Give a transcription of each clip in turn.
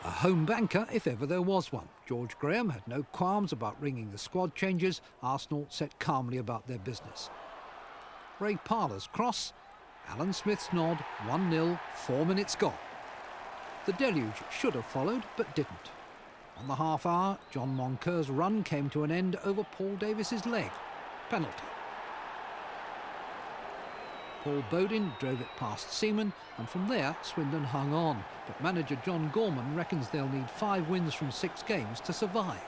A home banker, if ever there was one. George Graham had no qualms about ringing the squad changes. Arsenal set calmly about their business. Ray Parlour's cross, Alan Smith's nod, 1-0, 4 minutes gone. The deluge should have followed, but didn't. On the half hour, John Moncur's run came to an end over Paul Davis's leg. Penalty. Paul Bodin drove it past Seaman, and from there Swindon hung on. But manager John Gorman reckons they'll need 5 wins from 6 games to survive.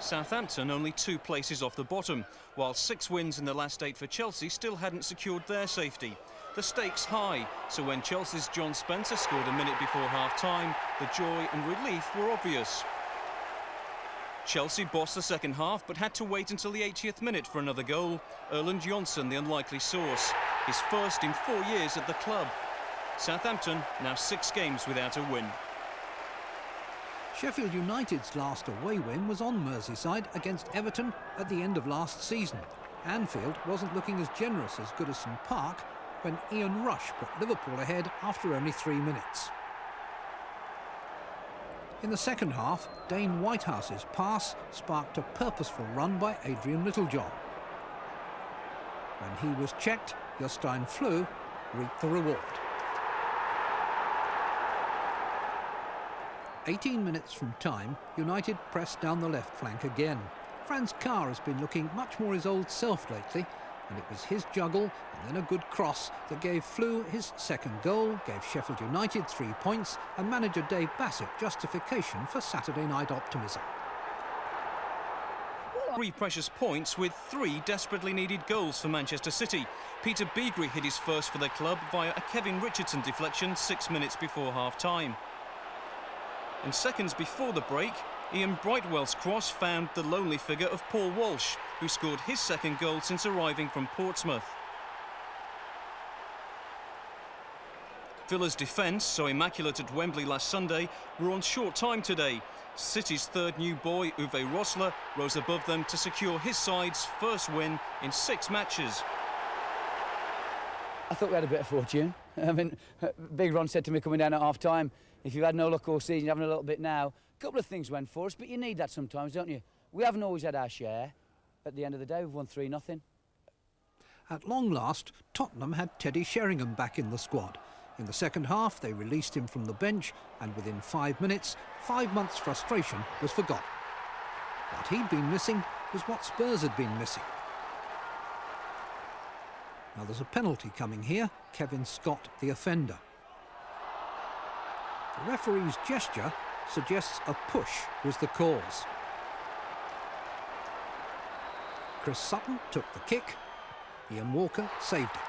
Southampton only 2 places off the bottom, while 6 wins in the last 8 for Chelsea still hadn't secured their safety. The stakes high, so when Chelsea's John Spencer scored a minute before half-time, the joy and relief were obvious. Chelsea bossed the second half, but had to wait until the 80th minute for another goal. Erland Johnsen, the unlikely source, his first in 4 years at the club. Southampton now 6 games without a win. Sheffield United's last away win was on Merseyside against Everton at the end of last season. Anfield wasn't looking as generous as Goodison Park when Ian Rush put Liverpool ahead after only 3 minutes. In the second half, Dane Whitehouse's pass sparked a purposeful run by Adrian Littlejohn. When he was checked, Jostein Flue reaped the reward. 18 minutes from time, United pressed down the left flank again. Franz Carr has been looking much more his old self lately, and it was his juggle and then a good cross that gave Flue his second goal, gave Sheffield United 3 points, and manager Dave Bassett justification for Saturday night optimism. 3 precious points with 3 desperately needed goals for Manchester City. Peter Beagrie hit his first for the club via a Kevin Richardson deflection 6 minutes before half-time. And seconds before the break, Ian Brightwell's cross found the lonely figure of Paul Walsh, who scored his second goal since arriving from Portsmouth. Villa's defence, so immaculate at Wembley last Sunday, were on short time today. City's third new boy, Uwe Rosler, rose above them to secure his side's first win in 6 matches. I thought we had a bit of fortune. I mean, Big Ron said to me coming down at half-time, if you've had no luck all season, you're having a little bit now. A couple of things went for us, but you need that sometimes, don't you? We haven't always had our share. At the end of the day, we've won 3-0. At long last, Tottenham had Teddy Sheringham back in the squad. In the second half, they released him from the bench, and within 5 minutes, 5 months' frustration was forgotten. What he'd been missing was what Spurs had been missing. Now there's a penalty coming here. Kevin Scott, the offender. The referee's gesture suggests a push was the cause. Chris Sutton took the kick. Ian Walker saved it.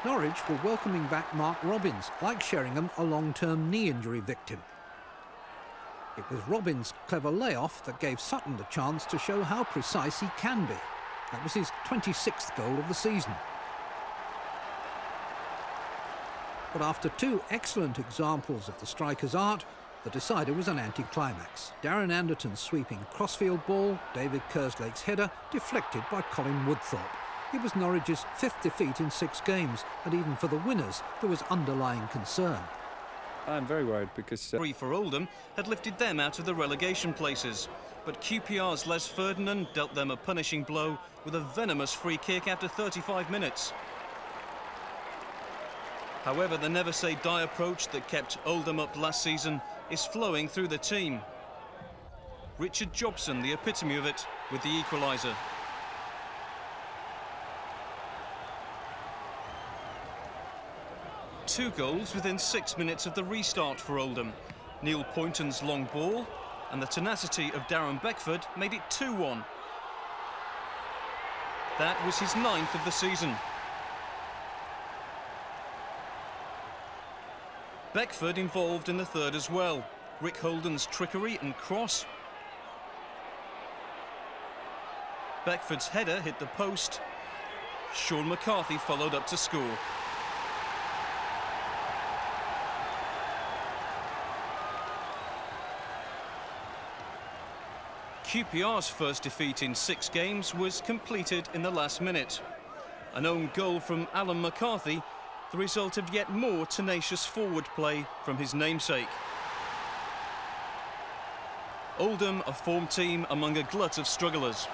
Norwich were welcoming back Mark Robins, like Sheringham, a long-term knee injury victim. It was Robins' clever layoff that gave Sutton the chance to show how precise he can be. That was his 26th goal of the season. But after 2 excellent examples of the striker's art, the decider was an anticlimax. Darren Anderton's sweeping crossfield ball, David Kerslake's header, deflected by Colin Woodthorpe. It was Norwich's 5th defeat in 6 games, and even for the winners, there was underlying concern. I'm very worried because... 3 for Oldham had lifted them out of the relegation places. But QPR's Les Ferdinand dealt them a punishing blow with a venomous free kick after 35 minutes. However, the never-say-die approach that kept Oldham up last season is flowing through the team. Richard Jobson, the epitome of it, with the equaliser. Two goals within 6 minutes of the restart for Oldham. Neil Poynton's long ball and the tenacity of Darren Beckford made it 2-1. That was his 9th of the season. Beckford involved in the third as well. Rick Holden's trickery and cross. Beckford's header hit the post. Sean McCarthy followed up to score. QPR's first defeat in 6 games was completed in the last minute. An own goal from Alan McCarthy, the result of yet more tenacious forward play from his namesake. Oldham, a form team among a glut of strugglers.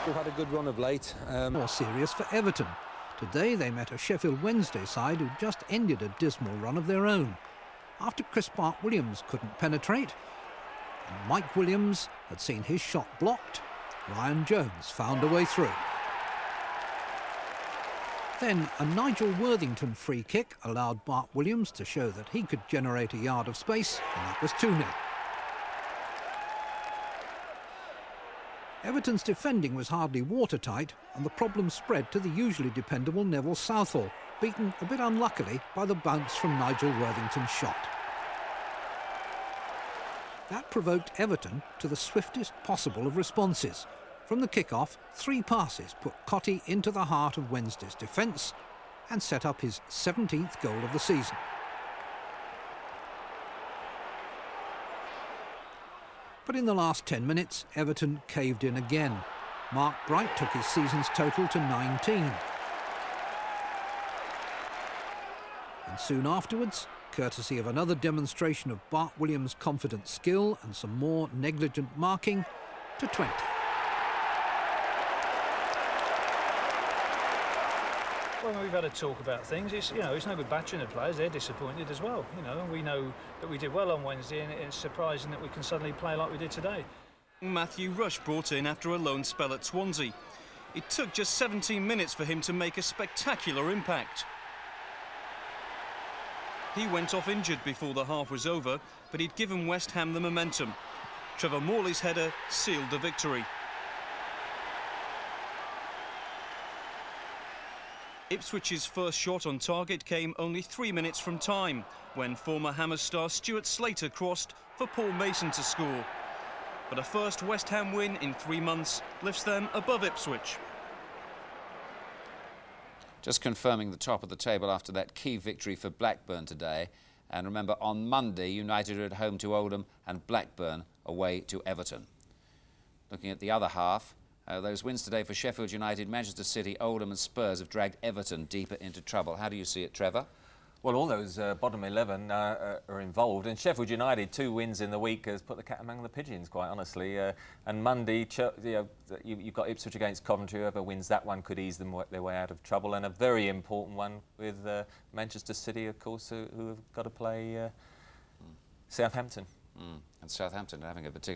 We've had a good run of late. More serious for Everton. Today they met a Sheffield Wednesday side who just ended a dismal run of their own. After Chris Bart-Williams couldn't penetrate, and Mike Williams had seen his shot blocked, Ryan Jones found a way through. Then a Nigel Worthington free kick allowed Bart-Williams to show that he could generate a yard of space, and that was 2-0. Everton's defending was hardly watertight, and the problem spread to the usually dependable Neville Southall, beaten a bit unluckily by the bounce from Nigel Worthington's shot. That provoked Everton to the swiftest possible of responses. From the kick-off, 3 passes put Cottee into the heart of Wednesday's defence and set up his 17th goal of the season. But in the last 10 minutes, Everton caved in again. Mark Bright took his season's total to 19. And soon afterwards, courtesy of another demonstration of Bart-Williams' confident skill and some more negligent marking, to 20. Well, we've had a talk about things. It's no good bashing the players. They're disappointed as well. And we know that we did well on Wednesday, and it's surprising that we can suddenly play like we did today. Matthew Rush brought in after a loan spell at Swansea. It took just 17 minutes for him to make a spectacular impact. He went off injured before the half was over, but he'd given West Ham the momentum. Trevor Morley's header sealed the victory. Ipswich's first shot on target came only 3 minutes from time, when former Hammers star Stuart Slater crossed for Paul Mason to score. But a first West Ham win in 3 months lifts them above Ipswich. Just confirming the top of the table after that key victory for Blackburn today. And remember, on Monday, United are at home to Oldham and Blackburn away to Everton. Looking at the other half, those wins today for Sheffield United, Manchester City, Oldham and Spurs have dragged Everton deeper into trouble. How do you see it, Trevor? Well, all those bottom 11 are involved, and Sheffield United, 2 wins in the week, has put the cat among the pigeons, quite honestly. And Monday, you've got Ipswich against Coventry. Whoever wins that one could ease them their way out of trouble, and a very important one with Manchester City, of course, who have got to play Southampton. And Southampton are having a particular